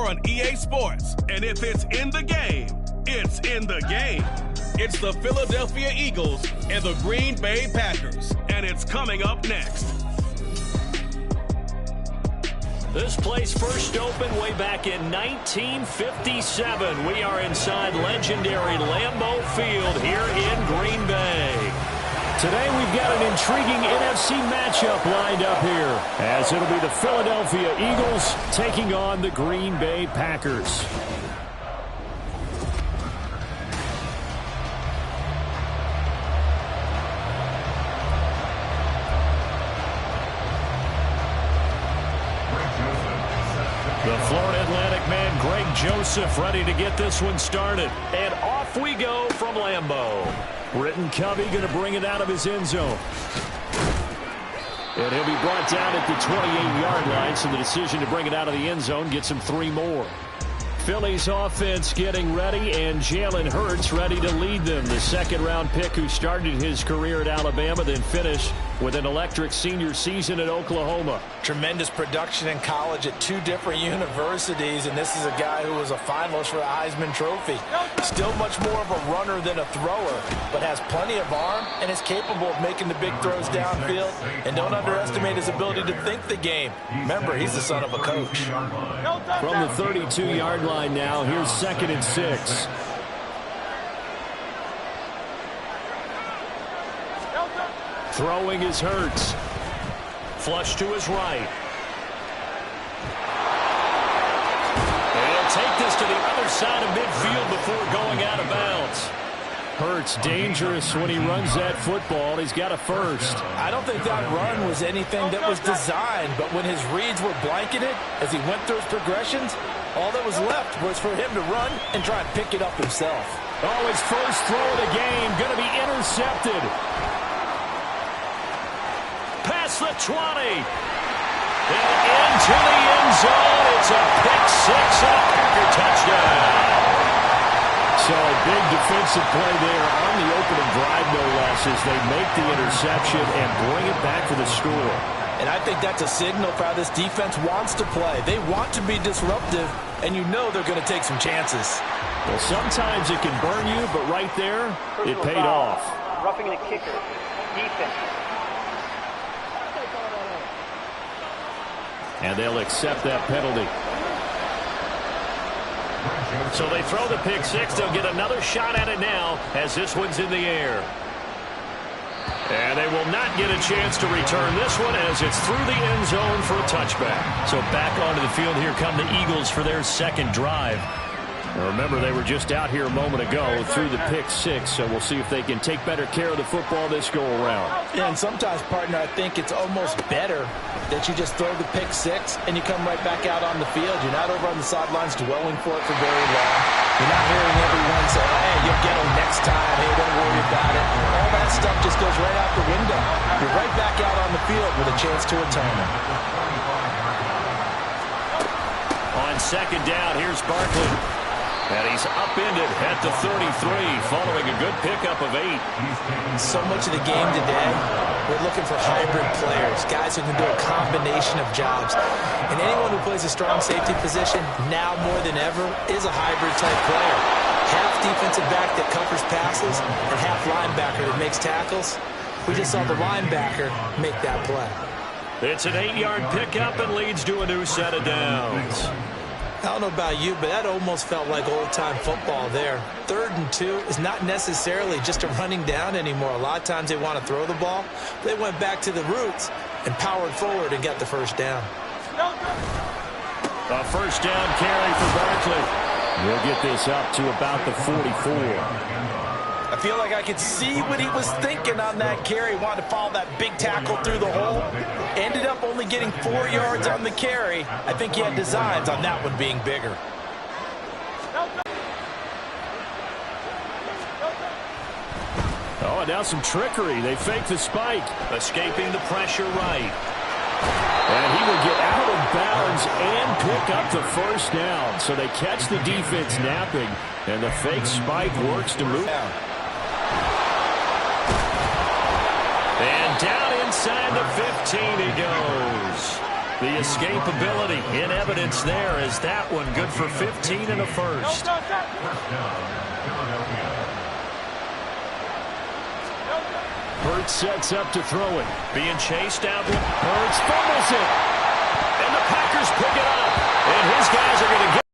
on EA Sports. And if it's in the game, it's in the game. It's the Philadelphia Eagles and the Green Bay Packers. And it's coming up next. This place first opened way back in 1957. We are inside legendary Lambeau Field here in Green Bay. Today we've got an intriguing NFC matchup lined up here, as it'll be the Philadelphia Eagles taking on the Green Bay Packers. The Florida Atlantic man, Greg Joseph, ready to get this one started. And off we go from Lambeau. Britton Covey going to bring it out of his end zone. And he'll be brought down at the 28-yard line, so the decision to bring it out of the end zone gets him 3 more. Philly's offense getting ready, and Jalen Hurts ready to lead them. The second-round pick who started his career at Alabama, then finished with an electric senior season at Oklahoma. Tremendous production in college at 2 different universities, and this is a guy who was a finalist for the Heisman Trophy. Still much more of a runner than a thrower, but has plenty of arm and is capable of making the big throws downfield. And don't underestimate his ability to think the game. Remember, he's the son of a coach. From the 32-yard line now, here's 2nd and 6. Throwing is Hurts. Flush to his right. And he'll take this to the other side of midfield before going out of bounds. Hurts dangerous when he runs that football. He's got a first. I don't think that run was anything that was designed, but when his reads were blanketed as he went through his progressions, all that was left was for him to run and try and pick it up himself. Oh, his first throw of the game going to be intercepted. Past the 20. And into the end zone. It's a pick 6 and a Packer touchdown. So a big defensive play there on the opening drive, no less, as they make the interception and bring it back for the score. And I think that's a signal for how this defense wants to play. They want to be disruptive, and you know they're going to take some chances. Well, sometimes it can burn you, but right there, it paid off. Roughing the kicker. Defense. And they'll accept that penalty. So they throw the pick 6. They'll get another shot at it now as this one's in the air. And they will not get a chance to return this one as it's through the end zone for a touchback. So back onto the field here come the Eagles for their second drive. Now remember, they were just out here a moment ago through the pick 6, so we'll see if they can take better care of the football this go-around. And sometimes, partner, I think it's almost better that you just throw the pick 6 and you come right back out on the field. You're not over on the sidelines dwelling for it for very long. You're not hearing everyone say, hey, you'll get them next time. Hey, don't worry about it. All that stuff just goes right out the window. You're right back out on the field with a chance to return it. On second down, here's Barkley. And he's upended at the 33 following a good pickup of 8. So much of the game today, we're looking for hybrid players, guys who can do a combination of jobs. And anyone who plays a strong safety position, now more than ever, is a hybrid-type player. Half defensive back that covers passes and half linebacker that makes tackles. We just saw the linebacker make that play. It's an 8-yard pickup and leads to a new set of downs. I don't know about you, but that almost felt like old-time football there. 3rd and 2 is not necessarily just a running down anymore. A lot of times they want to throw the ball. They went back to the roots and powered forward and got the first down. A first down carry for Barkley. We'll get this up to about the 44. I feel like I could see what he was thinking on that carry. Wanted to follow that big tackle through the hole. Ended up only getting 4 yards on the carry. I think he had designs on that one being bigger. Oh, and now some trickery. They fake the spike. Escaping the pressure right. And he will get out of bounds and pick up the first down. So they catch the defense napping, and the fake spike works to move. And down inside the 15 he goes. The escapability in evidence there as that one good for 15 and a first. Hurts sets up to throw it. Being chased out. Hurts fumbles it. And the Packers pick it up. And his guys are going to get.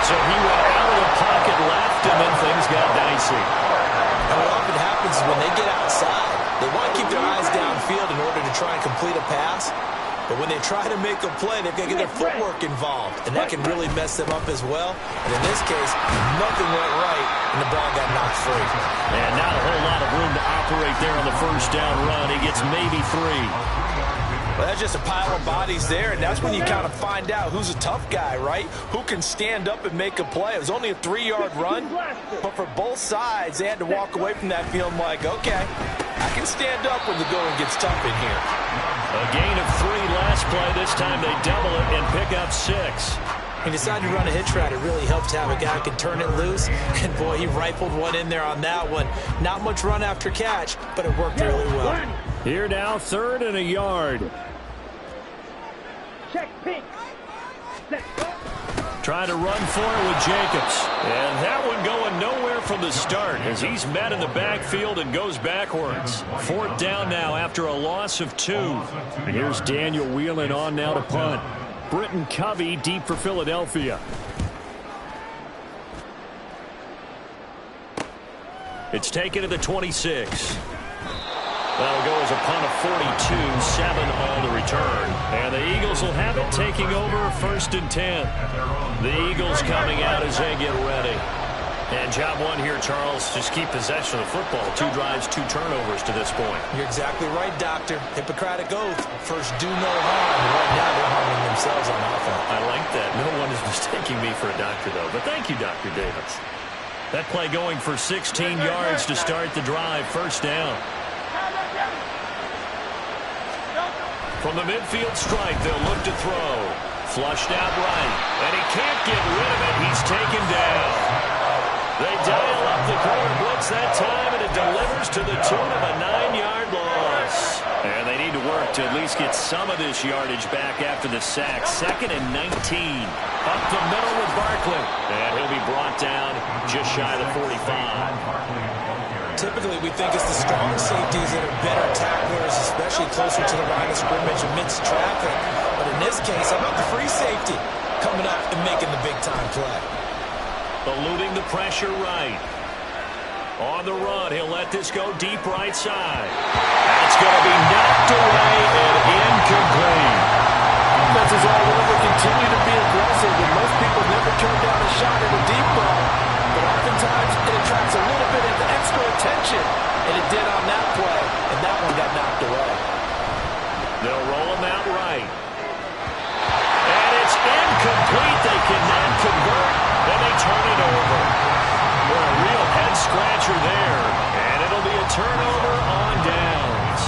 So he went out of the pocket left, and then things got dicey. And what often happens is when they get outside, they want to keep their eyes downfield in order to try and complete a pass. But when they try to make a play, they've got to get their footwork involved. And that can really mess them up as well. And in this case, nothing went right, and the ball got knocked free. And not a whole lot of room to operate there on the first down run. He gets maybe 3. Well, that's just a pile of bodies there, and that's when you kind of find out who's a tough guy, right? Who can stand up and make a play. It was only a 3-yard run, but for both sides, they had to walk away from that feeling like, okay, I can stand up when the going gets tough in here. A gain of 3 last play. This time they double it and pick up 6. He decided to run a hitch route. It really helped to have a guy who can turn it loose. And, boy, he rifled one in there on that one. Not much run after catch, but it worked really well. Here now, 3rd and a yard. Check pink. Trying to run for it with Jacobs. And that one going nowhere from the start as he's met in the backfield and goes backwards. 4th down now after a loss of 2. And here's Daniel Whelan on now to punt. Britton Covey deep for Philadelphia. It's taken to the 26. That'll go as a punt of 42, 7 on the return. And the Eagles will have it taking over 1st and 10. The Eagles coming out as they get ready. And job 1 here, Charles, just keep possession of the football. 2 drives, 2 turnovers to this point. You're exactly right, Doctor. Hippocratic oath. First, do no harm. And right now, they're harming themselves on offense. I like that. No one is mistaking me for a doctor, though. But thank you, Dr. Davis. That play going for 16 yards to start the drive. 1st down. From the midfield stripe, they'll look to throw. Flushed out right. And he can't get rid of it. He's taken down. They dial up the corner blitz that time, and it delivers to the tune of a 9-yard loss. And they need to work to at least get some of this yardage back after the sack. 2nd and 19. Up the middle with Barkley. And he'll be brought down just shy of the 45. Typically, we think it's the strong safeties that are better tacklers, especially closer to the line of scrimmage amidst traffic. But in this case, how about the free safety coming up and making the big-time play? Eluding the pressure right. On the run, he'll let this go deep right side. That's going to be knocked away and incomplete. Defenses all over continue to be aggressive, and most people never turn down a shot at a deep ball. But oftentimes, it attracts a little bit of extra attention, and it did on that play, and that one got knocked away. They'll roll him out right. And it's incomplete. They cannot convert, and they turn it over. What a real head-scratcher there, and it'll be a turnover on downs.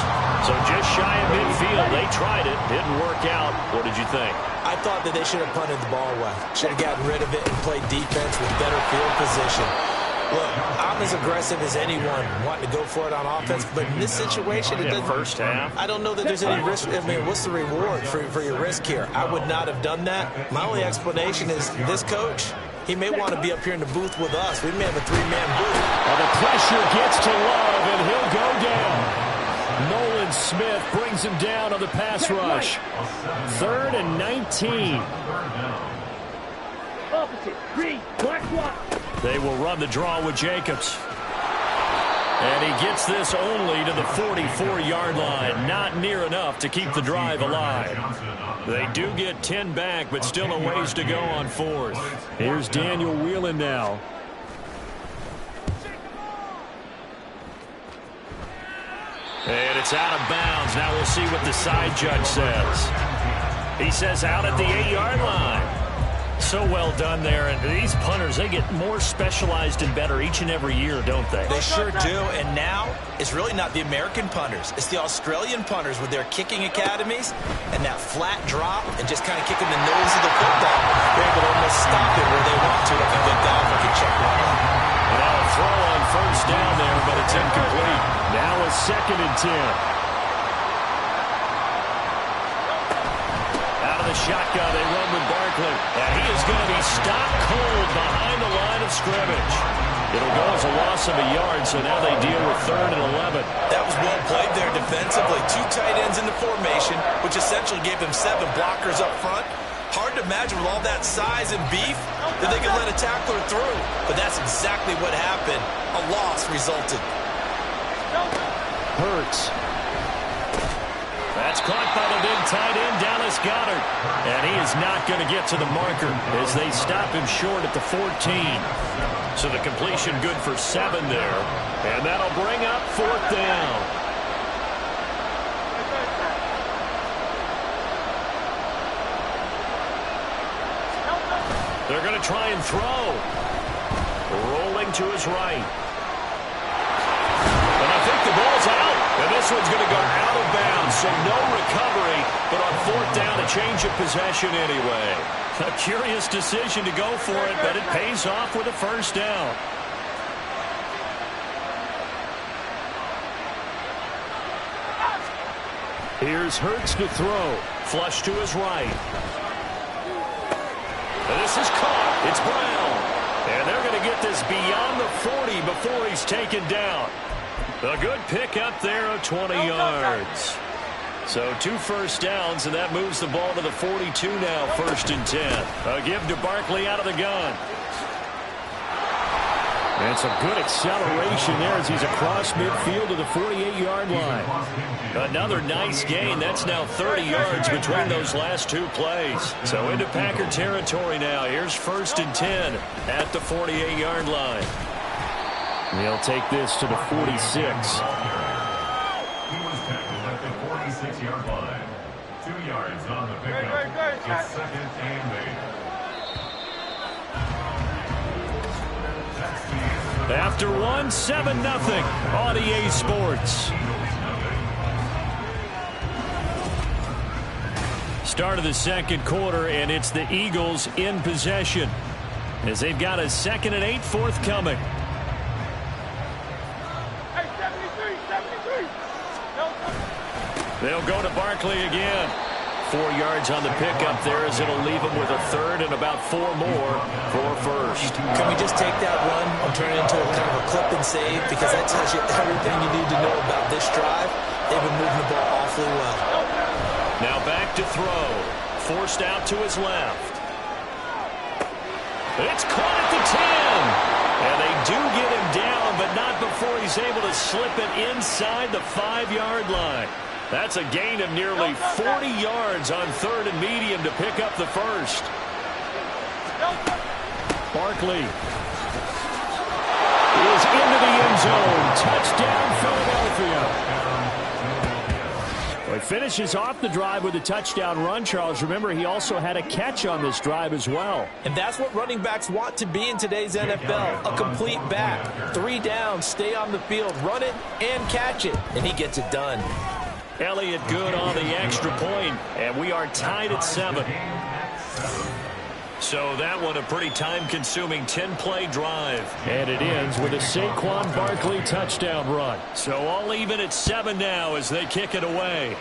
So just shy of midfield. They tried it. Didn't work out. What did you think? I thought that they should have punted the ball away. Should have gotten rid of it and played defense with better field position. Look, I'm as aggressive as anyone wanting to go for it on offense, but in this situation, it doesn't. First half. I don't know that there's any risk. I mean, what's the reward for your risk here? I would not have done that. My only explanation is this coach, he may want to be up here in the booth with us. We may have a 3-man booth. Well, the pressure gets to Love, and he'll go down. Nolan Smith brings him down on the pass rush. 3rd and 19. Opposite. Green. Black one. They will run the draw with Jacobs. And he gets this only to the 44-yard line. Not near enough to keep the drive alive. They do get 10 back, but still a ways to go on 4th. Here's Daniel Whelan now. And it's out of bounds. Now we'll see what the side judge says. He says out at the 8-yard line. So well done there. And these punters, they get more specialized and better each and every year, don't they? They sure do. And now it's really not the American punters. It's the Australian punters with their kicking academies and that flat drop and just kind of kicking the nose of the football. They're able to almost stop it where they want to if a good golfer can check one out. And now a throw on 1st down there, but it's incomplete. Now a 2nd and 10. shotgun. They run with Barkley. And he is going to be stopped cold behind the line of scrimmage. It'll go as a loss of a yard, so now they deal with 3rd and 11. That was well played there defensively. 2 tight ends in the formation, which essentially gave them 7 blockers up front. Hard to imagine with all that size and beef that they could let a tackler through. But that's exactly what happened. A loss resulted. Hurts. That's caught by the big tight end, Dallas Goedert. And he is not going to get to the marker as they stop him short at the 14. So the completion good for 7 there. And that'll bring up 4th down. They're going to try and throw. Rolling to his right. And I think the ball's out. And this one's going to go out of bounds, so no recovery. But on 4th down, a change of possession anyway. A curious decision to go for it, but it pays off with a 1st down. Here's Hurts to throw. Flush to his right. And this is caught. It's Brown. And they're going to get this beyond the 40 before he's taken down. A good pick up there of 20 yards. So 2 first downs, and that moves the ball to the 42 now, 1st and 10. A give to Barkley out of the gun. And some good acceleration there as he's across midfield to the 48-yard line. Another nice gain. That's now 30 yards between those last 2 plays. So into Packer territory now. Here's 1st and 10 at the 48-yard line. He'll take this to the 46. He was tackled at the 46-yard line. 2 yards on the pickup. It's 2nd and 8. After 1, 7-0 on EA Sports. Start of the 2nd quarter, and it's the Eagles in possession as they've got a 2nd and 8 forthcoming. They'll go to Barkley again. 4 yards on the pickup there as it'll leave him with a 3rd and about 4 more for 1st. Can we just take that run and turn it into a kind of a clip and save? Because that tells you everything you need to know about this drive. They've been moving the ball awfully well. Now back to throw. Forced out to his left. It's caught at the 10. And they do get him down, but not before he's able to slip it inside the 5-yard line. That's a gain of nearly 40 yards on 3rd and medium to pick up the 1st. Barkley is into the end zone. Touchdown, Philadelphia. Well, he finishes off the drive with a touchdown run, Charles. Remember, he also had a catch on this drive as well. And that's what running backs want to be in today's NFL. A complete back. 3 downs, stay on the field, run it, and catch it. And he gets it done. Elliott good on the extra point, and we are tied at 7. So that one a pretty time-consuming 10-play drive. And it ends with a Saquon Barkley touchdown run. So all even at 7 now as they kick it away.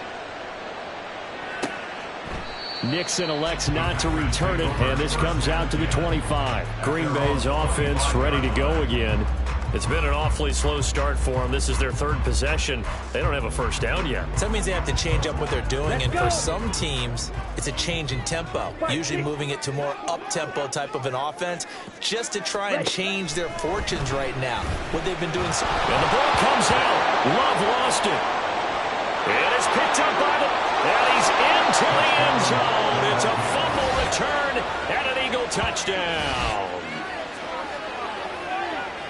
Nixon elects not to return it, and this comes out to the 25. Green Bay's offense ready to go again. It's been an awfully slow start for them. This is their 3rd possession. They don't have a 1st down yet. So that means they have to change up what they're doing, and for some teams, it's a change in tempo, usually moving it to more up-tempo type of an offense, just to try and change their fortunes right now. What they've been doing. And the ball comes out. Love lost it. And it's picked up by and he's into the end zone. It's a fumble return and an Eagle touchdown.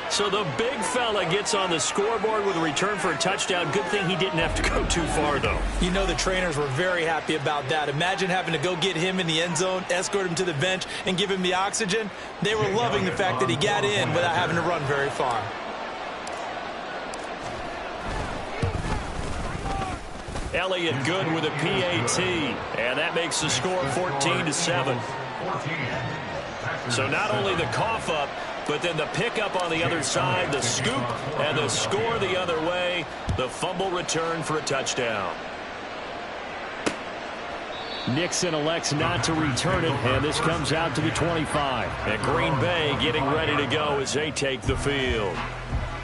So the big fella gets on the scoreboard with a return for a touchdown. Good thing he didn't have to go too far, though. You know the trainers were very happy about that. Imagine having to go get him in the end zone, escort him to the bench, and give him the oxygen. They were loving the fact that he got in without having to run very far. Elliott good with a PAT, and that makes the score 14-7. So not only the cough up, but then the pickup on the other side, the scoop, and the score the other way, the fumble return for a touchdown. Nixon elects not to return it, and this comes out to the 25. And Green Bay getting ready to go as they take the field.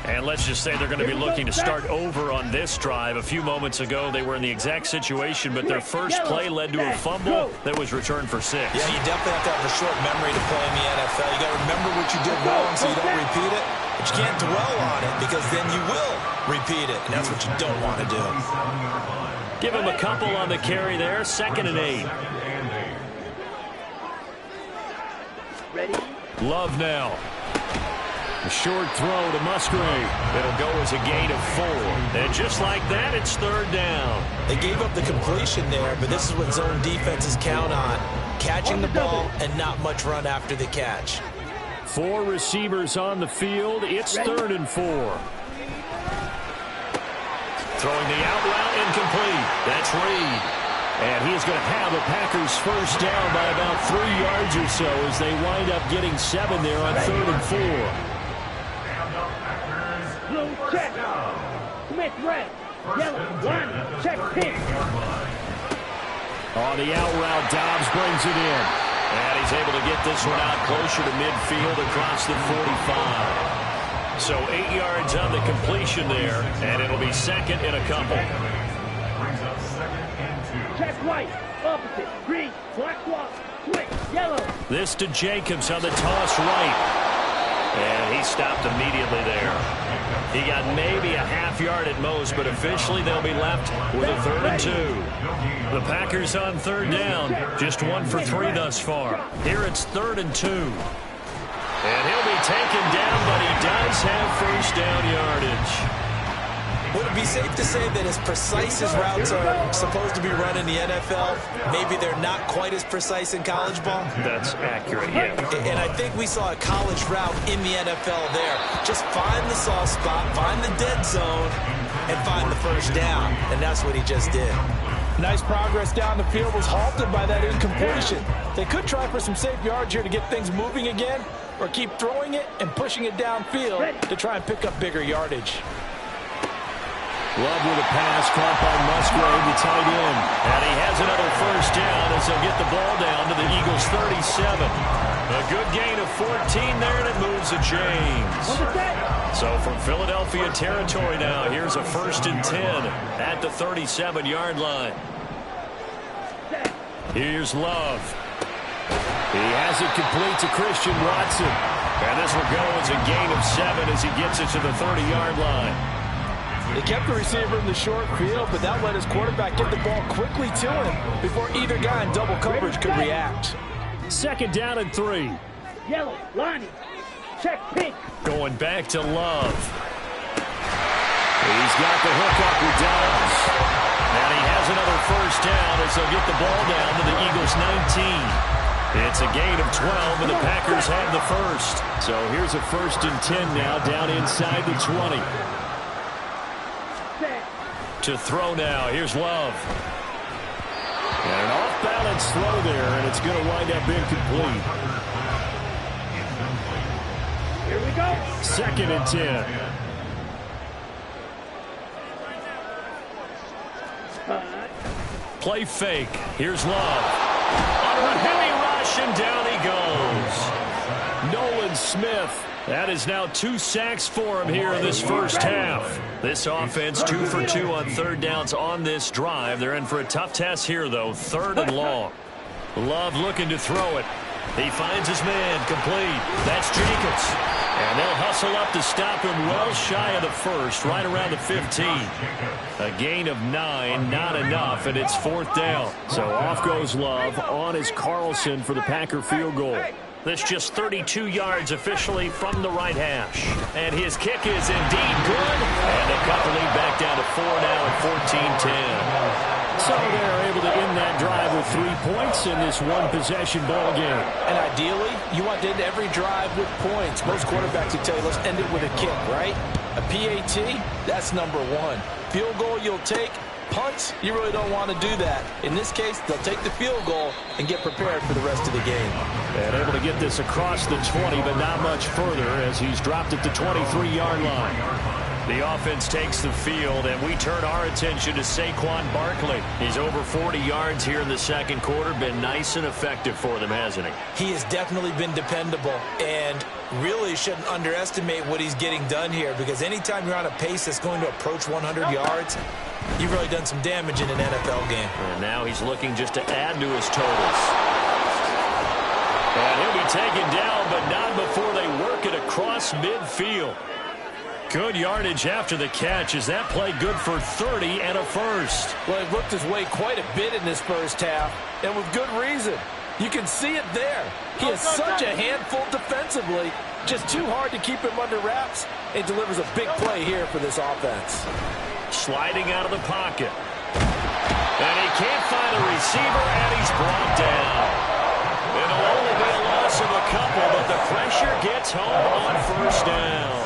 And let's just say they're going to be looking to start over on this drive. A few moments ago, they were in the exact situation, but their first play led to a fumble that was returned for 6. Yeah, you definitely have to have a short memory to play in the NFL. You got to remember what you did wrong so you don't repeat it. But you can't dwell on it because then you will repeat it, and that's what you don't want to do. Give him a couple on the carry there. 2nd and 8. Ready? Love now. A short throw to Musgrave. It'll go as a gain of 4. And just like that, it's 3rd down. They gave up the completion there, but this is what zone defenses count on. Catching the ball and not much run after the catch. 4 receivers on the field. It's 3rd and 4. Throwing the out route incomplete. That's Reed. And he is going to have a Packers first down by about 3 yards or so as they wind up getting 7 there on 3rd and 4. Blue check. Smith red. Yellow line. Check pick. On the out route, Dobbs brings it in. And he's able to get this one out closer to midfield across the 45. So 8 yards on the completion there, and it'll be 2nd and a couple. Check white. Opposite. Green. Black walk. Switch. Yellow. This to Jacobs on the toss right. And he stopped immediately there. He got maybe a half yard at most, but officially they'll be left with a 3rd and 2. The Packers on 3rd down. Just 1 for 3 thus far. Here it's 3rd and 2. And he'll be taken down, but he does have first down yardage. Would it be safe to say that as precise as routes are supposed to be run in the NFL, maybe they're not quite as precise in college ball? That's accurate, yeah. And I think we saw a college route in the NFL there. Just find the soft spot, find the dead zone, and find the first down. And that's what he just did. Nice progress down the field was halted by that incompletion. They could try for some safe yards here to get things moving again, or keep throwing it and pushing it downfield to try and pick up bigger yardage. Love with a pass caught by Musgrave, the tight end. And he has another first down as they'll get the ball down to the Eagles' 37. A good gain of 14 there, and it moves to James. So from Philadelphia territory now, here's a 1st and 10 at the 37-yard line. Here's Love. He has it complete to Christian Watson. And this will go as a gain of 7 as he gets it to the 30-yard line. They kept the receiver in the short field, but that let his quarterback get the ball quickly to him before either guy in double coverage could react. 2nd down and 3. Yellow. Lonnie. Check pink. Going back to Love. He's got the hook up with Dobbs. And he has another first down as they'll get the ball down to the Eagles' 19. It's a gain of 12, and the Packers have the first. So here's a 1st and 10 now down inside the 20. To throw now. Here's Love. And an off-balance throw there, and it's going to wind up incomplete. Here we go. 2nd and 10. Play fake. Here's Love. Under a heavy rush, and down he goes. Nolan Smith. That is now 2 sacks for him here in this first half. This offense 2 for 2 on 3rd downs on this drive. They're in for a tough test here, though. 3rd and long. Love looking to throw it. He finds his man complete. That's Jacobs. And they'll hustle up to stop him well shy of the first, right around the 15. A gain of 9, not enough, and it's 4th down. So off goes Love. On is Carlson for the Packer field goal. That's just 32 yards officially from the right hash. And his kick is indeed good. And they cut the lead back down to 4 now at 14-10. So they're able to end that drive with 3 points in this one-possession ball game. And ideally, you want to end every drive with points. Most quarterbacks would tell you, let's end it with a kick, right? A PAT, that's number 1. Field goal you'll take. Punts, you really don't want to do that. In this case, they'll take the field goal and get prepared for the rest of the game. And able to get this across the 20, but not much further as he's dropped at the 23-yard line. The offense takes the field, and we turn our attention to Saquon Barkley. He's over 40 yards here in the second quarter. Been nice and effective for them, hasn't he? He has definitely been dependable, and really shouldn't underestimate what he's getting done here, because anytime you're on a pace that's going to approach 100 yards, you've really done some damage in an NFL game. And now he's looking just to add to his totals. And he'll be taken down, but not before they work it across midfield. Good yardage after the catch. Is that play good for 30 and a first? Well, he worked his way quite a bit in this first half, and with good reason. You can see it there. He is such a handful defensively. Just too hard to keep him under wraps. It delivers a big play here for this offense. Sliding out of the pocket. And he can't find a receiver, and he's brought down. It'll only be a loss of a couple, but the pressure gets home on first down.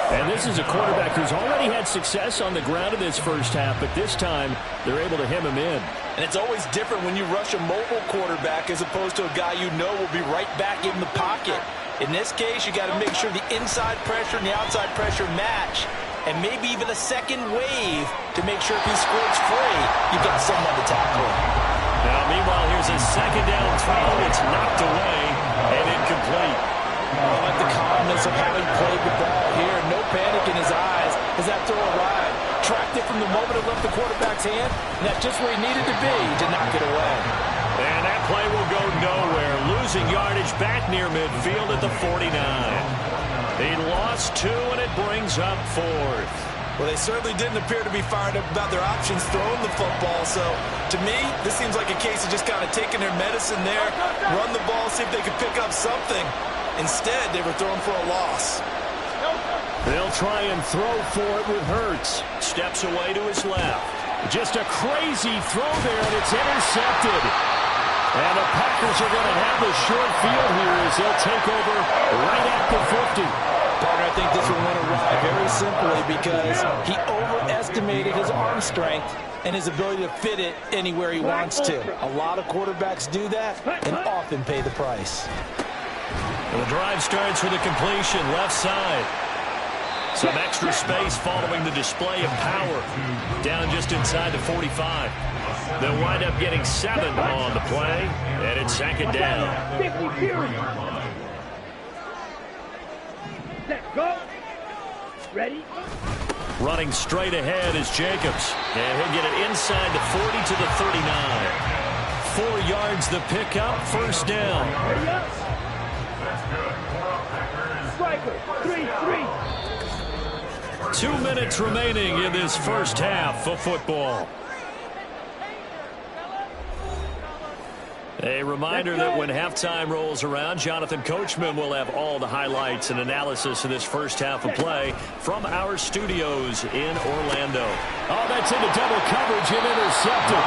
And this is a quarterback who's already had success on the ground in this first half, but this time they're able to hem him in. And it's always different when you rush a mobile quarterback as opposed to a guy you know will be right back in the pocket. In this case, you got to make sure the inside pressure and the outside pressure match, and maybe even a second wave to make sure if he squirts free, you've got someone to tackle him. Now, meanwhile, here's a second down throw. It's knocked away and incomplete. I like the calmness of how he played the ball here. No panic in his eyes as that throw arrived. Tracked it from the moment it left the quarterback's hand, and that's just where he needed to be to knock it away. And that play will go nowhere. Losing yardage back near midfield at the 49. He lost 2, and it brings up 4th. Well, they certainly didn't appear to be fired up about their options throwing the football. So, to me, this seems like a case of just kind of taking their medicine there, run the ball, see if they could pick up something. Instead, they were throwing for a loss. They'll try and throw for it with Hurts. Steps away to his left. Just a crazy throw there, and it's intercepted. And the Packers are going to have the short field here as they'll take over right at the 50. Partner, I think this one went awry very simply because he overestimated his arm strength and his ability to fit it anywhere he wants to. A lot of quarterbacks do that and often pay the price. The drive starts with a completion left side. Some extra space following the display of power. Down just inside the 45. They'll wind up getting 7 on the play, and it's second down. 50 period. Let's go. Ready? Running straight ahead is Jacobs. And he'll get it inside the 40 to the 39. 4 yards the pickup, first down. Ready up. Striker, 3-3. 2 minutes remaining in this first half of football. A reminder that when halftime rolls around, Jonathan Coachman will have all the highlights and analysis of this first half of play from our studios in Orlando. Oh, that's into double coverage and intercepted.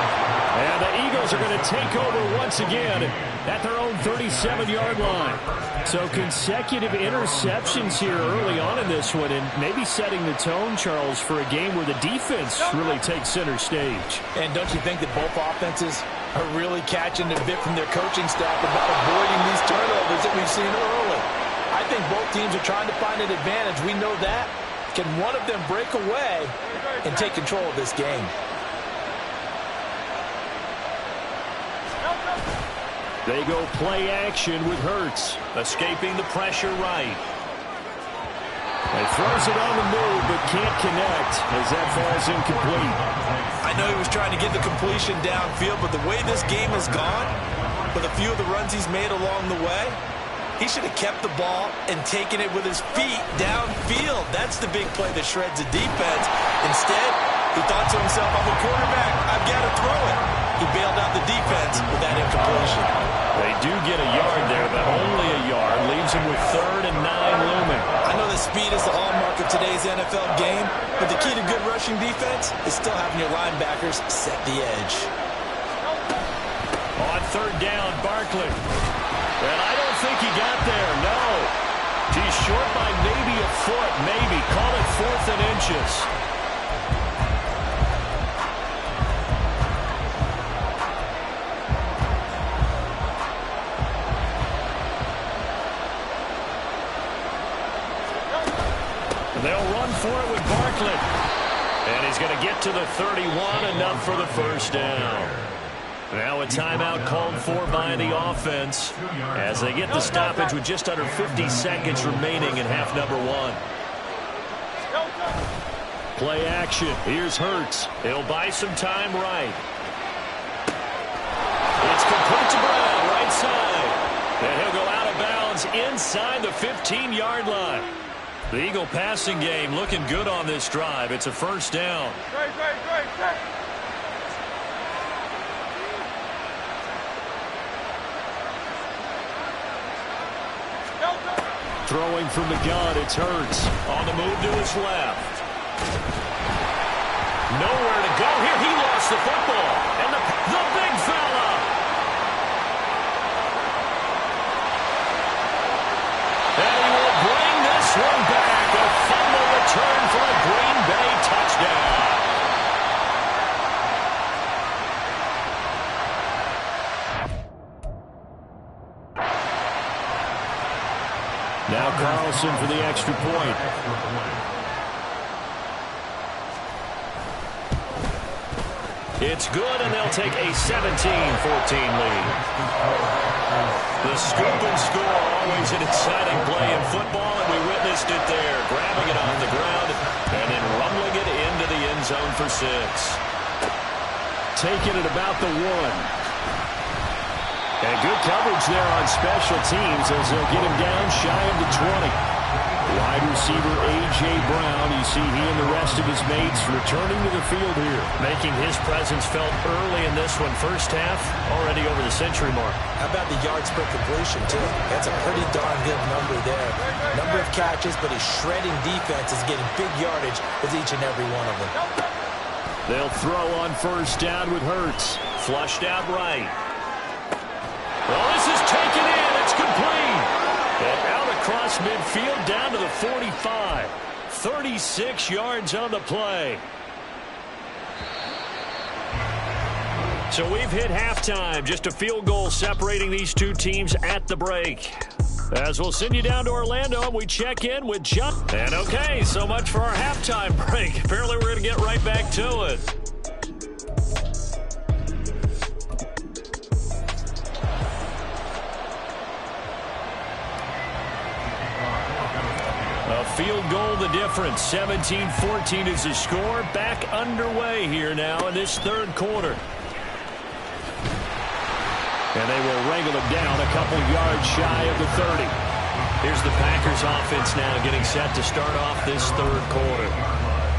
And the Eagles are going to take over once again at their own 37-yard line. So consecutive interceptions here early on in this one, and maybe setting the tone, Charles, for a game where the defense really takes center stage. And don't you think that both offenses are really catching a bit from their coaching staff about avoiding these turnovers that we've seen early? I think both teams are trying to find an advantage. We know that. Can one of them break away and take control of this game? They go play action with Hurts, escaping the pressure right. He throws it on the move, but can't connect as that falls incomplete. I know he was trying to get the completion downfield, but the way this game has gone, with a few of the runs he's made along the way, he should have kept the ball and taken it with his feet downfield. That's the big play that shreds the defense. Instead, he thought to himself, I'm a quarterback, I've got to throw it. He bailed out the defense with that incompletion. They do get a yard there, but only a yard. Leaves him with 3rd and 9 looming. I know that speed is the hallmark of today's NFL game, but the key to good rushing defense is still having your linebackers set the edge. On 3rd down, Barkley. And I don't think he got there, no. He's short by maybe a foot, maybe. Call it 4th and inches. They'll run for it with Barkley. And he's going to get to the 31, enough for the first down. Now a timeout called for by the offense as they get the stoppage with just under 50 seconds remaining in half number one. Play action. Here's Hurts. He'll buy some time right. It's complete to Brown, right side. And he'll go out of bounds inside the 15-yard line. The Eagle passing game looking good on this drive. It's a first down. Throwing from the gun, it's Hurts. On the move to his left. Nowhere to go here. He lost the football. And the big fella. And he will bring this one back. A fumble return for a Green Bay touchdown. Now Carlson for the extra point. It's good, and they'll take a 17-14 lead. The scoop and score, always an exciting play in football, and we witnessed it there, grabbing it off the ground and then rumbling it into the end zone for 6. Taking it about the 1. And good coverage there on special teams as they'll get him down shy of the 20. Wide receiver A.J. Brown, you see he and the rest of his mates returning to the field here. Making his presence felt early in this one. First half, already over the century mark. How about the yards per completion, too? That's a pretty darn good number there. Number of catches, but his shredding defense is getting big yardage with each and every one of them. They'll throw on first down with Hurts. Flushed out right. Well, this is taken in. It's complete. And out across midfield down to the 45. 36 yards on the play. So we've hit halftime. Just a field goal separating these two teams at the break. As we'll send you down to Orlando, and we check in with John. And okay, so much for our halftime break. Apparently we're going to get right back to it. A field goal the difference. 17-14 is the score. Back underway here now in this third quarter. And they will wrangle him down a couple yards shy of the 30. Here's the Packers offense now getting set to start off this third quarter.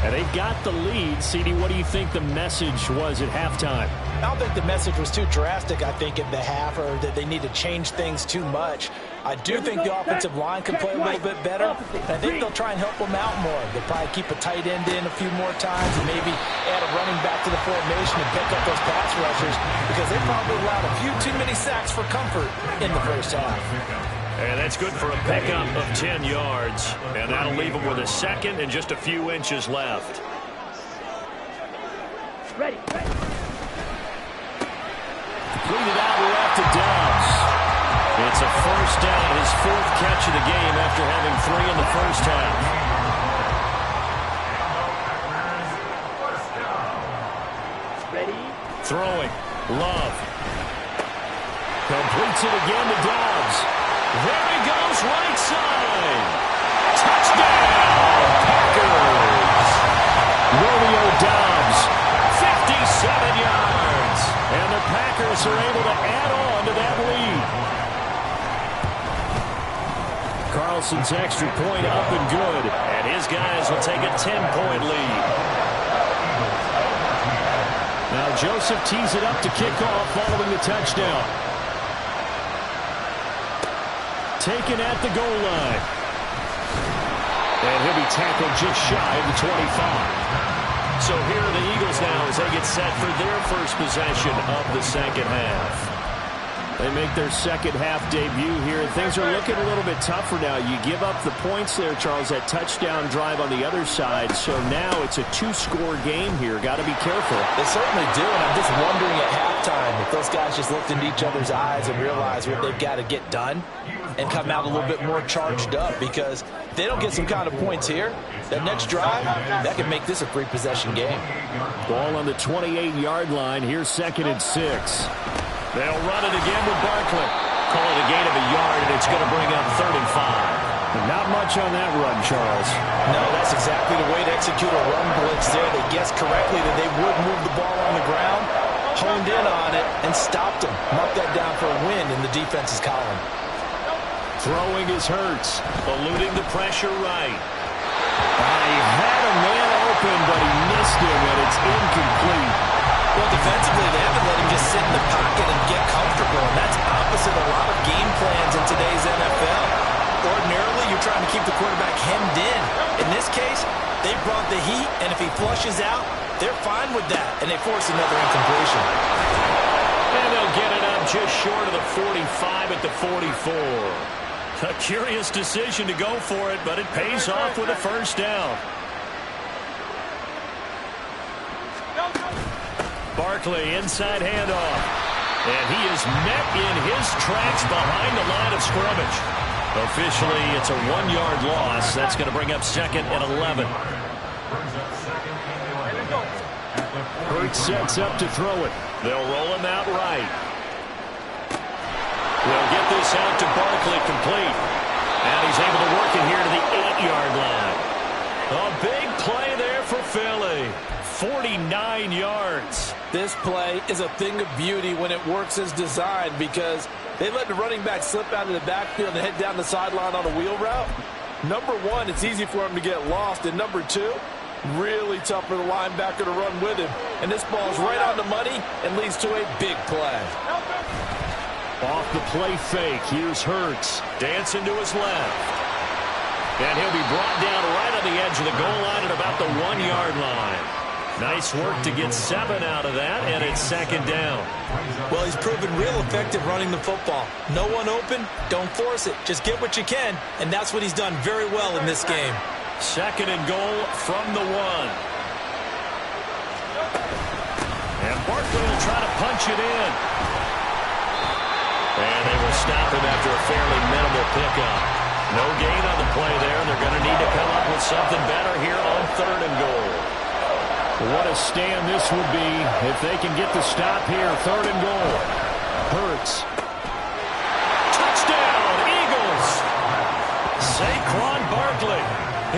And they've got the lead. CD, what do you think the message was at halftime? I don't think the message was too drastic, I think, at the half, or that they need to change things too much. I do think the offensive line can play a little bit better. I think they'll try and help them out more. They'll probably keep a tight end in a few more times and maybe add a running back to the formation and pick up those pass rushers because they probably allowed a few too many sacks for comfort in the first half. And that's good for a pickup of 10 yards. And that'll leave them with a second and just a few inches left. Ready. Completed out left to Dobbs. It's a first down, his fourth catch of the game after having 3 in the first half. Ready. Throwing. Love. Completes it again to Dobbs. There he goes, right side. Touchdown, Packers. Romeo Dobbs, 57 yards. And the Packers are able to add on to that lead. Carlson's extra point up and good. And his guys will take a 10-point lead. Now Joseph tees it up to kick off following the touchdown. Taken at the goal line. And he'll be tackled just shy of the 25. So here are the Eagles now as they get set for their first possession of the second half. They make their second half debut here. Things are looking a little bit tougher now. You give up the points there, Charles, that touchdown drive on the other side. So now it's a two-score game here. Got to be careful. They certainly do, and I'm just wondering at halftime if those guys just looked into each other's eyes and realized what they've got to get done and come out a little bit more charged up, because if they don't get some kind of points here, that next drive, that could make this a three-possession game. Ball on the 28-yard line. Here's 2nd and 6. They'll run it again with Barkley. Call it a gain of a yard, and it's going to bring up 3rd and 5. Not much on that run, Charles. No, that's exactly the way to execute a run blitz there. They guessed correctly that they would move the ball on the ground, honed in on it, and stopped them. Mark that down for a win in the defense's column. Throwing is Hurts, eluding the pressure right. He had a man open, but he missed him, and it's incomplete. Well, defensively, they haven't let him just sit in the pocket and get comfortable, and that's opposite a lot of game plans in today's NFL. Ordinarily, you're trying to keep the quarterback hemmed in. In this case, they brought the heat, and if he flushes out, they're fine with that, and they force another incompletion. And they'll get it up just short of the 45 at the 44. A curious decision to go for it, but it pays off with a first down. Barkley, inside handoff. And he is met in his tracks behind the line of scrimmage. Officially, it's a 1-yard loss. That's going to bring up 2nd and 11. Hurts sets up to throw it. They'll roll him out right. They'll get this out to Barkley, complete. And he's able to work it here to the 8-yard line. A big play there for Philly. 49 yards. This play is a thing of beauty when it works as designed, because they let the running back slip out of the backfield and head down the sideline on a wheel route. Number one, it's easy for him to get lost. And number two, really tough for the linebacker to run with him. And this ball's right on the money and leads to a big play. Off the play fake, here's Hurts. Dancing to his left. And he'll be brought down right on the edge of the goal line at about the 1-yard line. Nice work to get 7 out of that, and it's 2nd down. Well, he's proven real effective running the football. No one open, don't force it. Just get what you can, and that's what he's done very well in this game. 2nd and goal from the 1. And Barkley will try to punch it in. And they will stop him after a fairly minimal pickup. No gain on the play there, and they're going to need to come up with something better here on 3rd and goal. What a stand this would be if they can get the stop here. 3rd and goal. Hurts. Touchdown, Eagles. Saquon Barkley.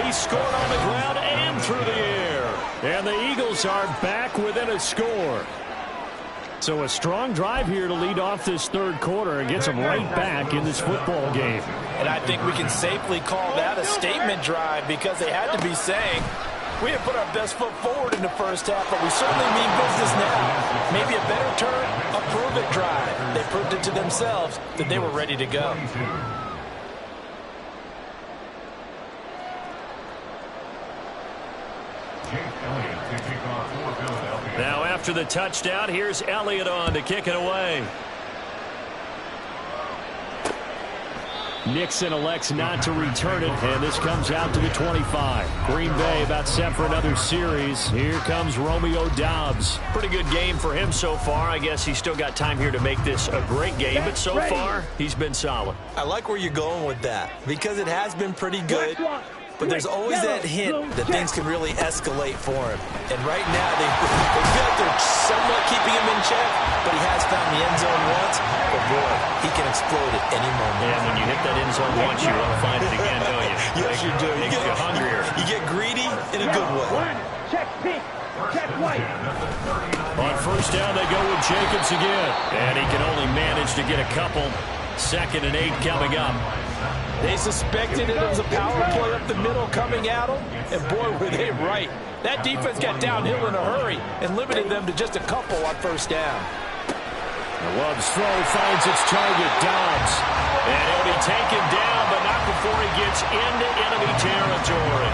He scored on the ground and through the air. And the Eagles are back within a score. So a strong drive here to lead off this 3rd quarter and gets them right back in this football game. And I think we can safely call that a statement drive, because they had to be saying, we have put our best foot forward in the first half, but we certainly mean business now. Maybe a better term, a prove-it drive. They proved it to themselves that they were ready to go. Now after the touchdown, here's Elliott on to kick it away. Nixon elects not to return it, and this comes out to the 25. Green Bay about set for another series. Here comes Romeo Doubs. Pretty good game for him so far. I guess he's still got time here to make this a great game, but so far, he's been solid. I like where you're going with that, because it has been pretty good. But there's always that hint that things can really escalate for him. And right now, they feel like they're somewhat keeping him in check, but he has found the end zone once. But boy, he can explode at any moment. And when you hit that end zone once, you want to find it again, don't you? Yes, you do. You get hungrier. You get greedy in a good way. Check pink, check white. On first down, they go with Jacobs again. And he can only manage to get a couple. 2nd and 8 coming up. They suspected it was a power play up the middle coming at them, and boy, were they right. That defense got downhill in a hurry and limited them to just a couple on first down. The Love's throw finds its target, Doubs. And he'll be taken down, but not before he gets into enemy territory.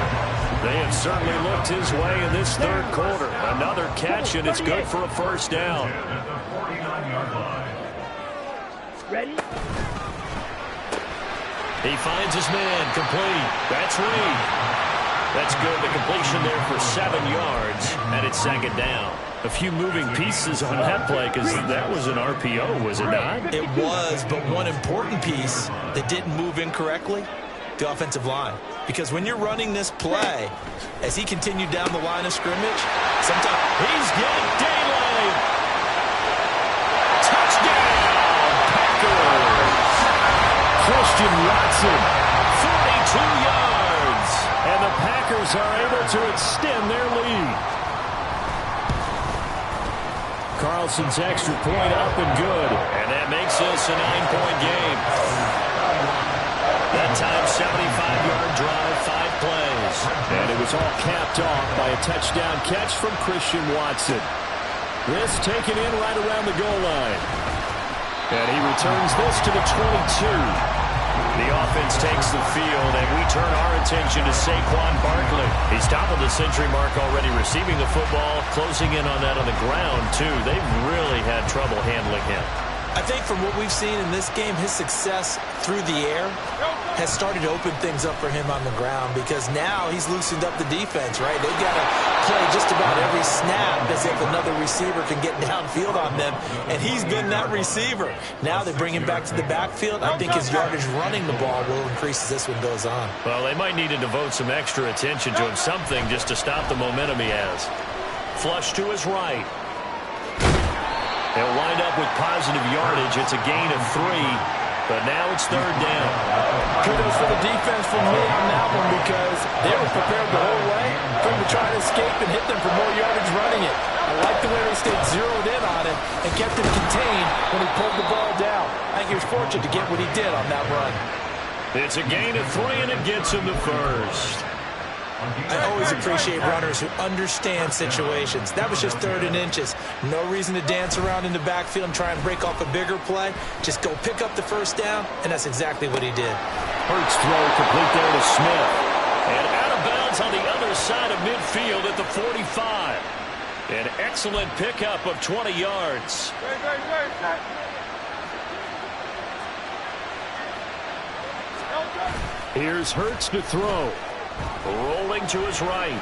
They have certainly looked his way in this 3rd quarter. Another catch, and it's good for a first down. Ready? He finds his man, complete. That's Reed. That's good. The completion there for 7 yards, and it's second down. A few moving pieces on that play because that was an RPO, was it not? It was, but one important piece that didn't move incorrectly, the offensive line. Because when you're running this play, as he continued down the line of scrimmage, sometimes he's got daylight. Touchdown, Packers. Christian Watson, 42 yards. And the Packers are able to extend their lead. Carlson's extra point up and good. And that makes this a 9-point game. That time, 75-yard drive, 5 plays. And it was all capped off by a touchdown catch from Christian Watson. This taken in right around the goal line. And he returns this to the 22. The offense takes the field, and we turn our attention to Saquon Barkley. He's top of the century mark already receiving the football, closing in on that on the ground, too. They've really had trouble handling him. I think from what we've seen in this game, his success through the air has started to open things up for him on the ground because now he's loosened up the defense, right? They've got to play just about every snap as if another receiver can get downfield on them, and he's been that receiver. Now they bring him back to the backfield. I think his yardage running the ball will increase as this one goes on. Well, they might need to devote some extra attention to him, something just to stop the momentum he has. Flush to his right. He'll wind up with positive yardage. It's a gain of 3, but now it's third down. Kudos for the defense from me on that one because they were prepared the whole way for him to try to escape and hit them for more yardage running it. I like the way they stayed zeroed in on it and kept him contained when he pulled the ball down. I think he was fortunate to get what he did on that run. It's a gain of 3, and it gets him the first. I always appreciate runners who understand situations. That was just 3rd and inches. No reason to dance around in the backfield and try and break off a bigger play. Just go pick up the first down, and that's exactly what he did. Hurts throw complete there to Smith. And out of bounds on the other side of midfield at the 45. An excellent pickup of 20 yards. Here's Hurts to throw. Rolling to his right.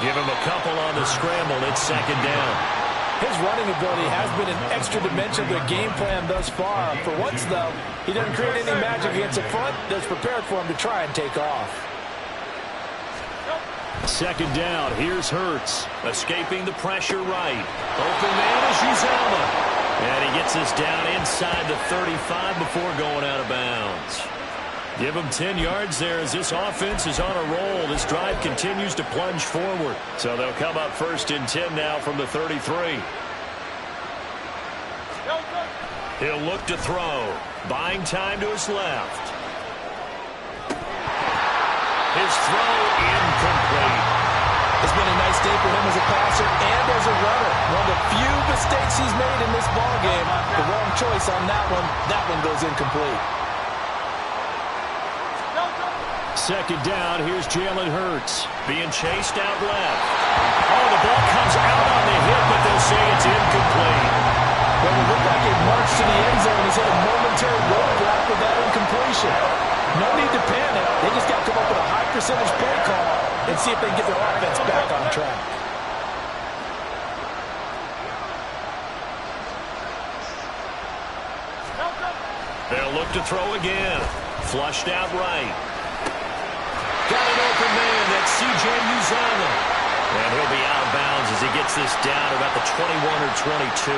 Give him a couple on the scramble. It's second down. His running ability has been an extra dimension of their game plan thus far. For once, though, he doesn't create any magic against the front. That's prepared for him to try and take off. Second down. Here's Hurts. Escaping the pressure right. Open man is Uzomah. And he gets us down inside the 35 before going out of bounds. Give him 10 yards there as this offense is on a roll. This drive continues to plunge forward. So they'll come up 1st and 10 now from the 33. He'll look to throw. Buying time to his left. His throw incomplete. It's been a nice day for him as a passer and as a runner. One of the few mistakes he's made in this ballgame. The wrong choice on that one. That one goes incomplete. Second down, here's Jalen Hurts. Being chased out left. Oh, the ball comes out on the hit, but they'll say it's incomplete. Well, it looked like it marched to the end zone. He's had a momentary roadblock with that incompletion. No need to panic. They just got to come up with a high percentage play call and see if they can get their offense back on track. They'll look to throw again. Flushed out right. Got an open man. That's C.J. Uzomah. And he'll be out of bounds as he gets this down about the 21 or 22.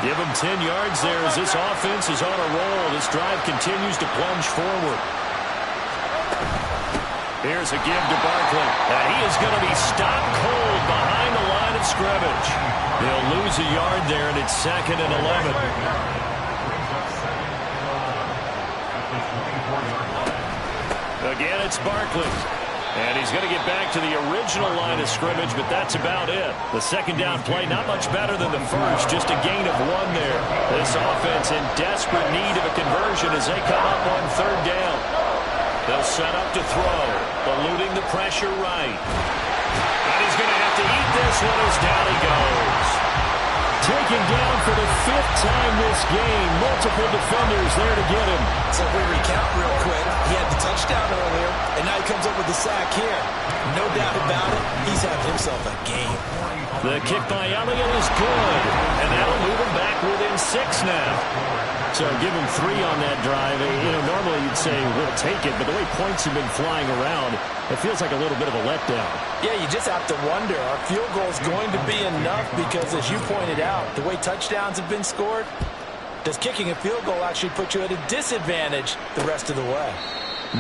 Give him 10 yards there as this offense is on a roll. This drive continues to plunge forward. Here's a give to Barkley. And he is going to be stopped cold behind the line of scrimmage. They'll lose a yard there, and it's 2nd and 11. Again, it's Barkley. And he's going to get back to the original line of scrimmage, but that's about it. The second down play, not much better than the first, just a gain of 1 there. This offense in desperate need of a conversion as they come up on 3rd down. They'll set up to throw, eluding the pressure right. And he's going to have to eat this one as down he goes. Taken down for the 5th time this game. Multiple defenders there to get him. So if we recount real quick, he had the touchdown earlier, and now he comes up with the sack here. No doubt about it, he's having himself a game. The kick by Elliott is good, and that'll move him back within 6 now. So give him 3 on that drive. Normally you'd say we'll take it, but the way points have been flying around, it feels like a little bit of a letdown. Yeah, you just have to wonder, are field goals going to be enough? Because as you pointed out, the way touchdowns have been scored, does kicking a field goal actually put you at a disadvantage the rest of the way?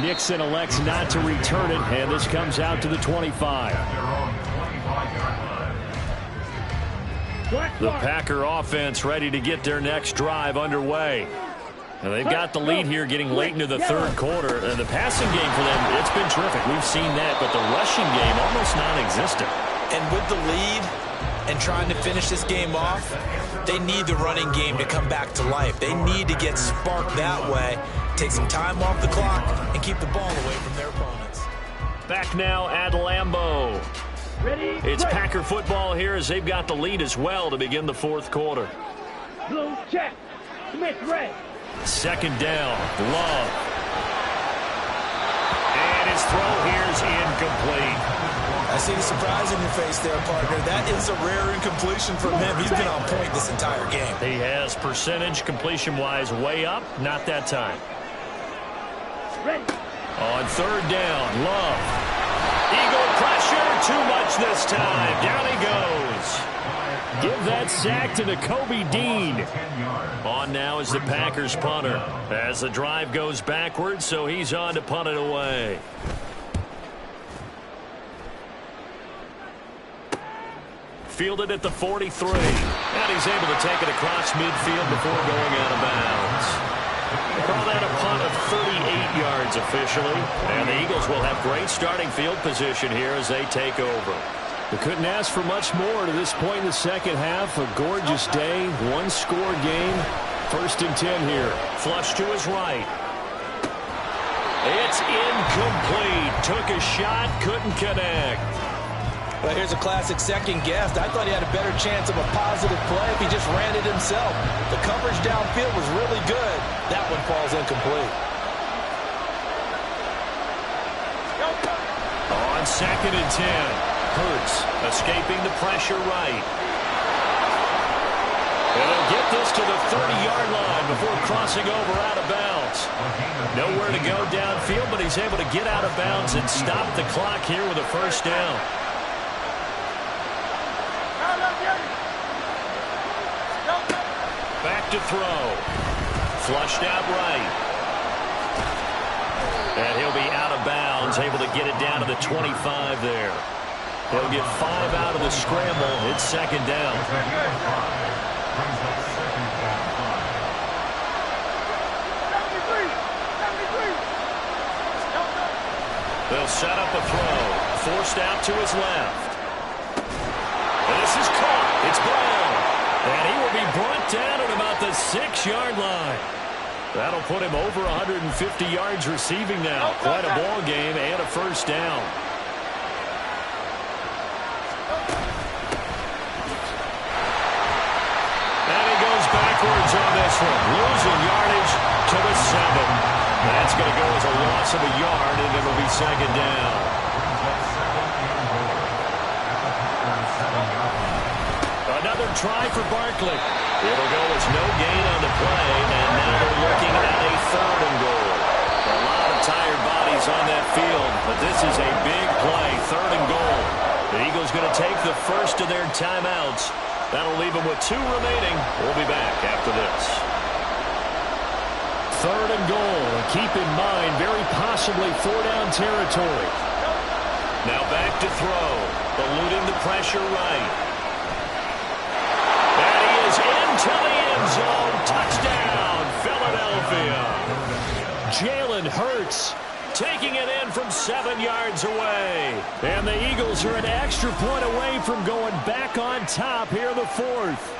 Nixon elects not to return it, and this comes out to the 25. The Packer offense ready to get their next drive underway. Now they've got the lead here getting late into the 3rd quarter. The passing game for them, it's been terrific. We've seen that, but the rushing game almost non-existent. And with the lead and trying to finish this game off, they need the running game to come back to life. They need to get sparked that way, take some time off the clock, and keep the ball away from their opponents. Back now at Lambeau. It's Packer football here as they've got the lead as well to begin the 4th quarter. Blue check. Smith red. 2nd down. Love. And his throw here is incomplete. I see the surprise in your face there, partner. That is a rare incompletion from him. He's been on point this entire game. He has percentage completion-wise way up. Not that time. Ready. On 3rd down, Love. Eagle pressure, too much this time. Down he goes. Give that sack to Kobe Dean. On now is the Packers punter. As the drive goes backwards, so he's on to punt it away. Fielded at the 43. And he's able to take it across midfield before going out of bounds. Call that a punt of 38 yards officially. And the Eagles will have great starting field position here as they take over. We couldn't ask for much more to this point in the 2nd half. A gorgeous day, 1-score game. 1st and 10 here. Flush to his right. It's incomplete. Took a shot, couldn't connect. Well, here's a classic second guess. I thought he had a better chance of a positive play if he just ran it himself. The coverage downfield was really good. That one falls incomplete. On 2nd and 10, Hurts escaping the pressure right. And he'll get this to the 30-yard line before crossing over out of bounds. Nowhere to go downfield, but he's able to get out of bounds and stop the clock here with a 1st down. Back to throw. Flushed out right. And he'll be out of bounds, able to get it down to the 25 there. He'll get 5 out of the scramble. It's 2nd down. They'll set up a throw. Forced out to his left. And this is caught. It's Brown. And he will be brought down at about the 6-yard line. That'll put him over 150 yards receiving now. Quite a ball game and a 1st down. And he goes backwards on this one. Losing yardage to the 7. That's going to go as a loss of a yard, and it'll be 2nd down. Another try for Barkley. It'll go as no gain on the play, and now they're looking at a 3rd and goal. A lot of tired bodies on that field, but this is a big play, 3rd and goal. The Eagles going to take the first of their timeouts. That'll leave them with 2 remaining. We'll be back after this. 3rd and goal. Keep in mind, very possibly 4-down territory. Now back to throw. Eluding the pressure right. Into the end zone. Touchdown, Philadelphia. Jalen Hurts taking it in from 7 yards away. And the Eagles are an extra point away from going back on top here in the 4th.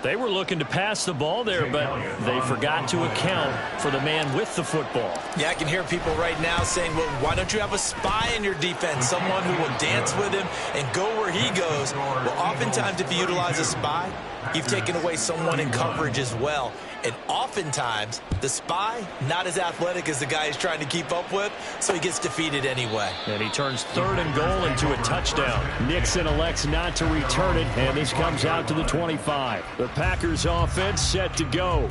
They were looking to pass the ball there, but they forgot to account for the man with the football. Yeah, I can hear people right now saying, well, why don't you have a spy in your defense, someone who will dance with him and go where he goes? Well, oftentimes if you utilize a spy, you've taken away someone in coverage as well. And oftentimes, the spy, not as athletic as the guy he's trying to keep up with, so he gets defeated anyway. And he turns 3rd and goal into a touchdown. Nixon elects not to return it, and this comes out to the 25. The Packers offense set to go.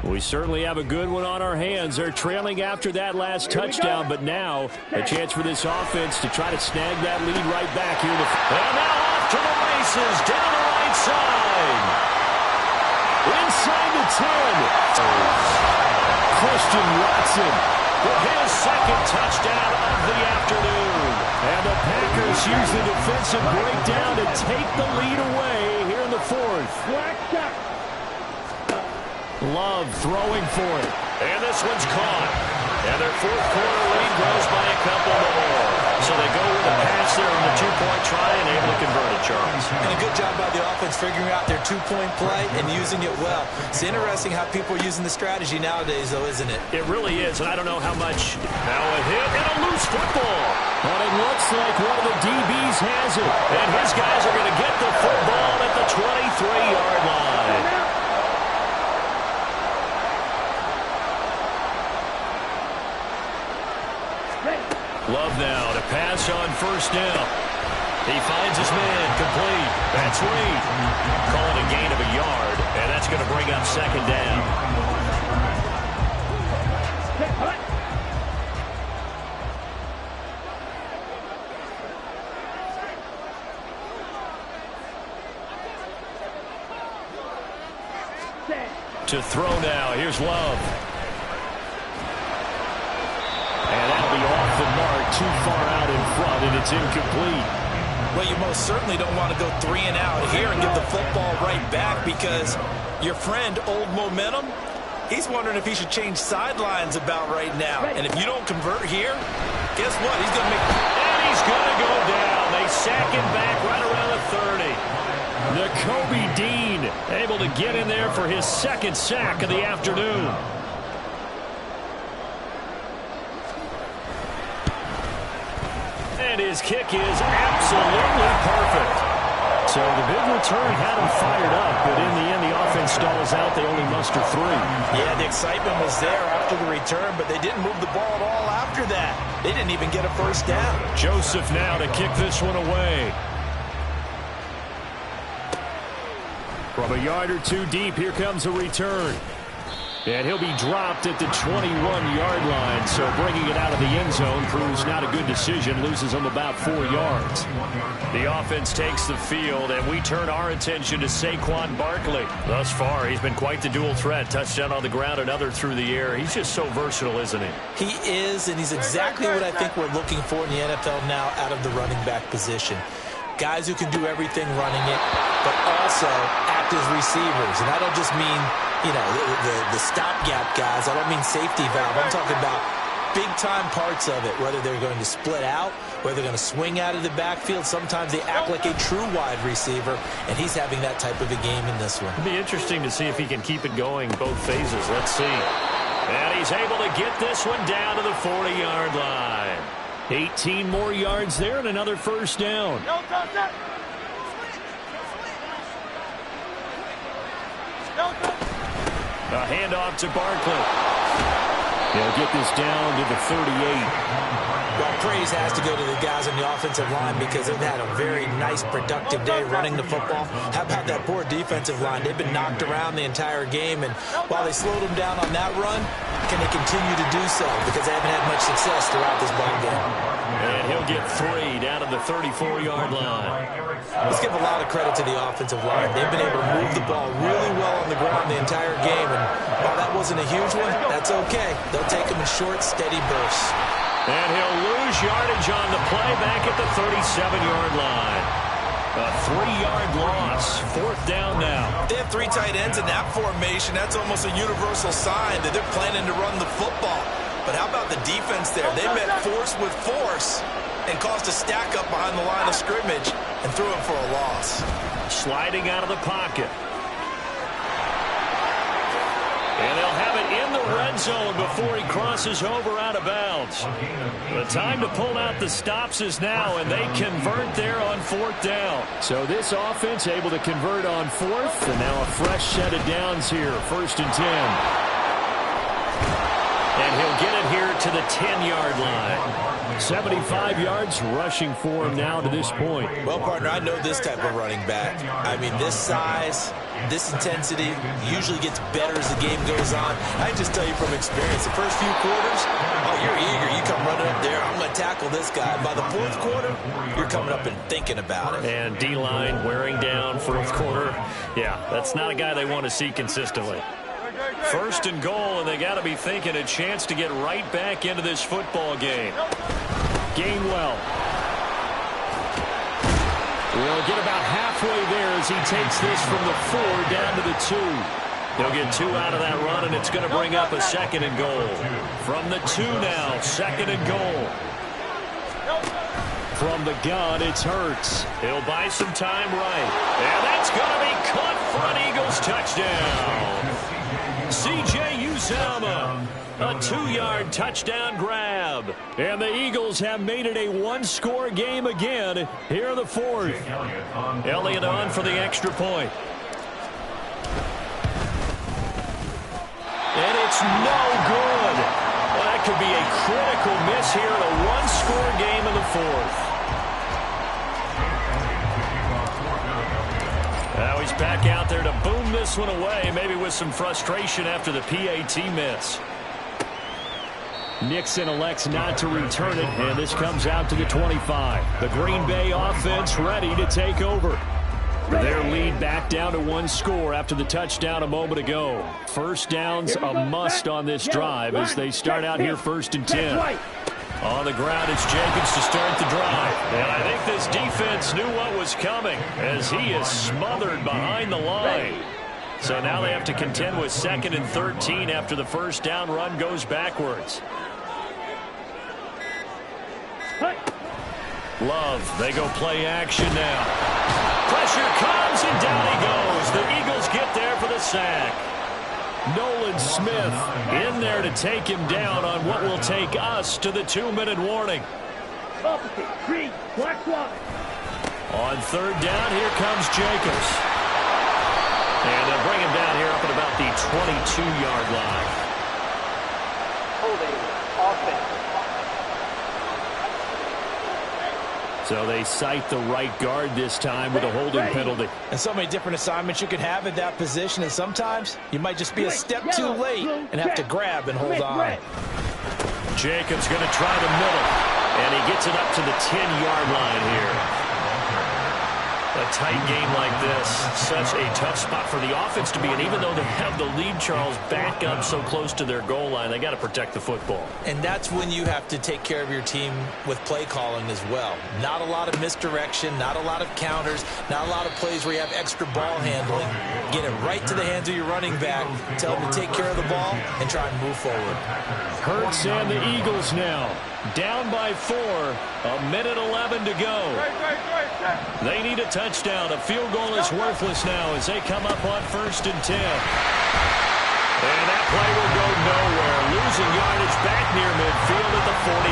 We certainly have a good one on our hands. They're trailing after that last touchdown, but now a chance for this offense to try to snag that lead right back here. And now off to the races, down the right side. Inside the 10. Christian Watson for his 2nd touchdown of the afternoon. And the Packers use the defensive breakdown to take the lead away here in the 4th. Love throwing for it. And this one's caught. And their 4th quarter lead grows by a couple more. So they go with a pass there on the 2-point try and able to convert it, Charles. And a good job by the offense figuring out their 2-point play and using it well. It's interesting how people are using the strategy nowadays, though, isn't it? It really is, and I don't know how much. Now a hit and a loose football. But it looks like one of the DBs has it. And his guys are going to get the football at the 23-yard line. Love now to pass on 1st down. He finds his man complete. That's Reed. Call it a gain of a yard, and that's going to bring up 2nd down. To throw now. Here's Love. And that'll be off the mark, too far out in front, and it's incomplete. Well, you most certainly don't want to go 3 and out here and give the football right back because your friend, Old Momentum, he's wondering if he should change sidelines about right now. And if you don't convert here, guess what? He's going to make... And he's going to go down. They sack him back right around the 30. Nakobe Dean able to get in there for his 2nd sack of the afternoon. And his kick is absolutely perfect. So the big return had him fired up, but in the end, the offense stalls out. They only muster 3. Yeah, the excitement was there after the return, but they didn't move the ball at all after that. They didn't even get a 1st down. Joseph now to kick this one away. From a yard or 2 deep, here comes a return. And he'll be dropped at the 21-yard line. So bringing it out of the end zone proves not a good decision. Loses him about 4 yards. The offense takes the field, and we turn our attention to Saquon Barkley. Thus far, he's been quite the dual threat. Touchdown on the ground, another through the air. He's just so versatile, isn't he? He is, and he's exactly what I think we're looking for in the NFL now out of the running back position. Guys who can do everything running it, but also act as receivers. And I don't just mean, you know, the stopgap guys. I don't mean safety valve. I'm talking about big-time parts of it, whether they're going to split out, whether they're going to swing out of the backfield. Sometimes they act like a true wide receiver, and he's having that type of a game in this one. It'll be interesting to see if he can keep it going both phases. Let's see. And he's able to get this one down to the 40-yard line. 18 more yards there and another 1st down. A handoff to Barkley. He'll get this down to the 38. Well, praise has to go to the guys on the offensive line because they've had a very nice, productive day running the football. How about that poor defensive line? They've been knocked around the entire game, and while they slowed them down on that run, can they continue to do so? Because they haven't had much success throughout this ball game. And he'll get 3 down to the 34-yard line. Let's give a lot of credit to the offensive line. They've been able to move the ball really well on the ground the entire game, and while that wasn't a huge one, that's okay. They'll take them in short, steady bursts. And he'll lose yardage on the play back at the 37-yard line. A 3-yard loss. 4th down now. They have 3 tight ends in that formation. That's almost a universal sign that they're planning to run the football. But how about the defense there? They met force with force and caused a stack up behind the line of scrimmage and threw him for a loss. Sliding out of the pocket. in the red zone before he crosses over out of bounds. The time to pull out the stops is now, and they convert there on 4th down. So this offense able to convert on 4th, and now a fresh set of downs here, 1st and 10. And he'll get it here to the 10-yard line. 75 yards rushing for him now to this point. Well, partner, I know this type of running back. I mean, this size, this intensity usually gets better as the game goes on. I just tell you from experience, the first few quarters, oh, you're eager. You come running up there, I'm going to tackle this guy. By the 4th quarter, you're coming up and thinking about it. And D-line wearing down 4th quarter. Yeah, that's not a guy they want to see consistently. 1st and goal, and they got to be thinking a chance to get right back into this football game. Gainwell will get about halfway there as he takes this from the 4 down to the 2. They'll get 2 out of that run, and it's going to bring up a 2nd and goal. From the 2 now, 2nd and goal. From the gun, it's Hurts. He'll buy some time right. And that's going to be caught for an Eagles touchdown. C.J. Uzomah, a 2-yard touchdown grab. And the Eagles have made it a 1-score game again here in the 4th. Elliott on for the extra point. And it's no good. Well, that could be a critical miss here in a 1-score game in the 4th. Now he's back out there to boom this one away, maybe with some frustration after the PAT miss. Nixon elects not to return it, and this comes out to the 25. The Green Bay offense ready to take over. Their lead back down to 1 score after the touchdown a moment ago. First down's a must on this drive as they start out here 1st and 10. On the ground, it's Jacobs to start the drive. And I think this defense knew what was coming as he is smothered behind the line. So now they have to contend with 2nd and 13 after the first down run goes backwards. Love, they go play action now. Pressure comes and down he goes. The Eagles get there for the sack. Nolan Smith in there to take him down on what will take us to the 2-minute warning. On 3rd down, here comes Jacobs. And they'll bring him down here up at about the 22-yard line. Holding offense. So they cite the right guard this time with a holding penalty. And so many different assignments you can have at that position, and sometimes you might just be a step too late and have to grab and hold on. Jacobs going to try the middle, and he gets it up to the 10-yard line here. A tight game like this, such a tough spot for the offense to be in. Even though they have the lead, Charles, back up so close to their goal line, they got to protect the football. And that's when you have to take care of your team with play calling as well. Not a lot of misdirection, not a lot of counters, not a lot of plays where you have extra ball handling. Get it right to the hands of your running back, tell them to take care of the ball, and try and move forward. Hurts and the Eagles now down by 4, 1:11 to go. They need a touchdown. A field goal is worthless now as they come up on 1st and 10. And that play will go nowhere. Losing yardage back near midfield at the 49.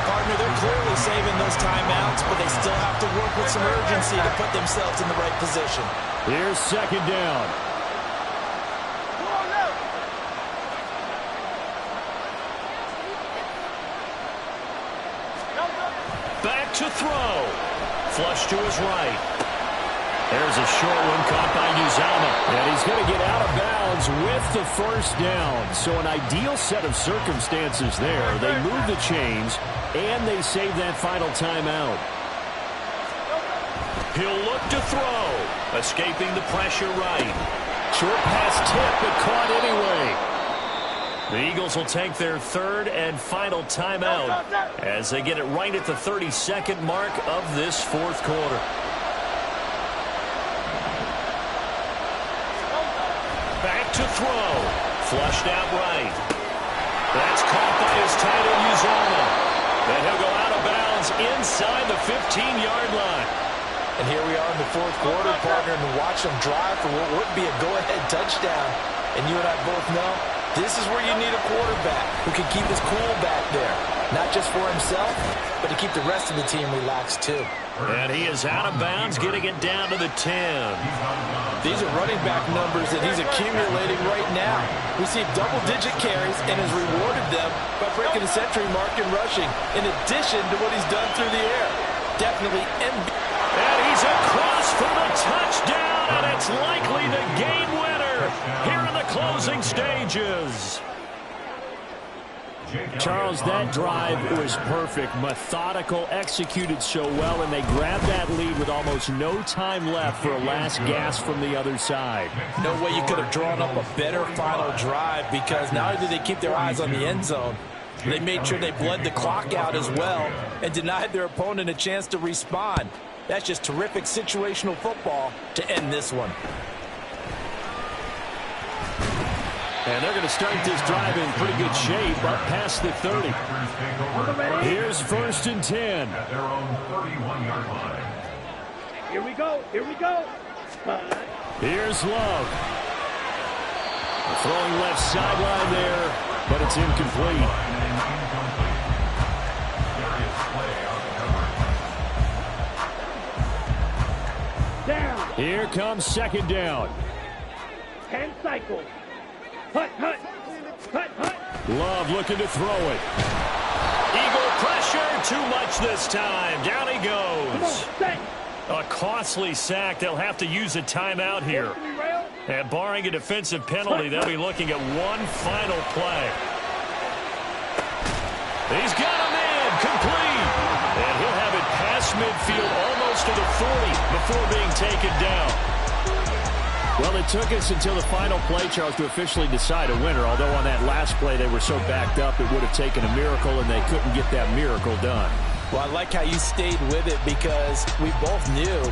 Partner, they're clearly saving those timeouts, but they still have to work with some urgency to put themselves in the right position. Here's 2nd down. Back to throw. Flush to his right. There's a short one caught by Uzomah. And he's going to get out of bounds with the 1st down. So an ideal set of circumstances there. They move the chains, and they save that final timeout. He'll look to throw. Escaping the pressure right. Short pass tip, but caught anyway. The Eagles will take their 3rd and final timeout as they get it right at the 32nd mark of this 4th quarter. Back to throw. Flushed out right. That's caught by his tight end, Uzomah. And he'll go out of bounds inside the 15-yard line. And here we are in the 4th quarter, partner, and watch them drive for what would be a go-ahead touchdown. And you and I both know This is where you need a quarterback who can keep his cool back there. Not just for himself, but to keep the rest of the team relaxed too. And he is out of bounds, getting it down to the 10. These are running back numbers that he's accumulating right now. Received double-digit carries and has rewarded them by breaking the century mark in rushing, in addition to what he's done through the air. Definitely MVP. And he's across for the touchdown, and it's likely the game winner here in the closing stages. Charles, that drive was perfect, methodical, executed so well, and they grabbed that lead with almost no time left for a last gasp from the other side. No way you could have drawn up a better final drive, because not only did they keep their eyes on the end zone, they made sure they bled the clock out as well and denied their opponent a chance to respond. That's just terrific situational football to end this one. And they're going to start this drive in pretty good shape up past the 30. Here's 1st and 10. At their own 31-yard line. Here we go. Here we go. Here's Love. Throwing left sideline there, but it's incomplete. Down. Here comes 2nd down. 10 cycles. Hut, hut. Hut, hut. Love looking to throw it. Eagle pressure, too much this time. Down he Come on, goes. set. A costly sack. They'll have to use a timeout here. And barring a defensive penalty, they'll be looking at one final play. He's got him in, complete. And he'll have it past midfield, almost to the 40 before being taken down. Well, it took us until the final play, Charles, to officially decide a winner, although on that last play they were so backed up it would have taken a miracle, and they couldn't get that miracle done. Well, I like how you stayed with it, because we both knew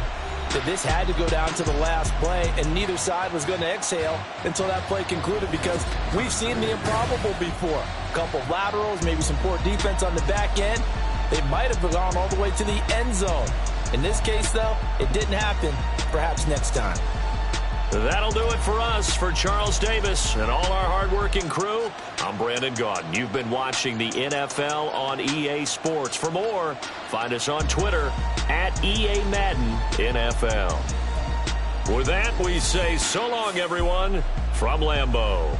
that this had to go down to the last play, and neither side was going to exhale until that play concluded, because we've seen the improbable before. A couple of laterals, maybe some poor defense on the back end. They might have gone all the way to the end zone. In this case, though, it didn't happen. Perhaps next time. That'll do it for us. For Charles Davis and all our hardworking crew, I'm Brandon Gaudin. You've been watching the NFL on EA Sports. For more, find us on Twitter at EA Madden NFL. With that, we say so long, everyone, from Lambeau.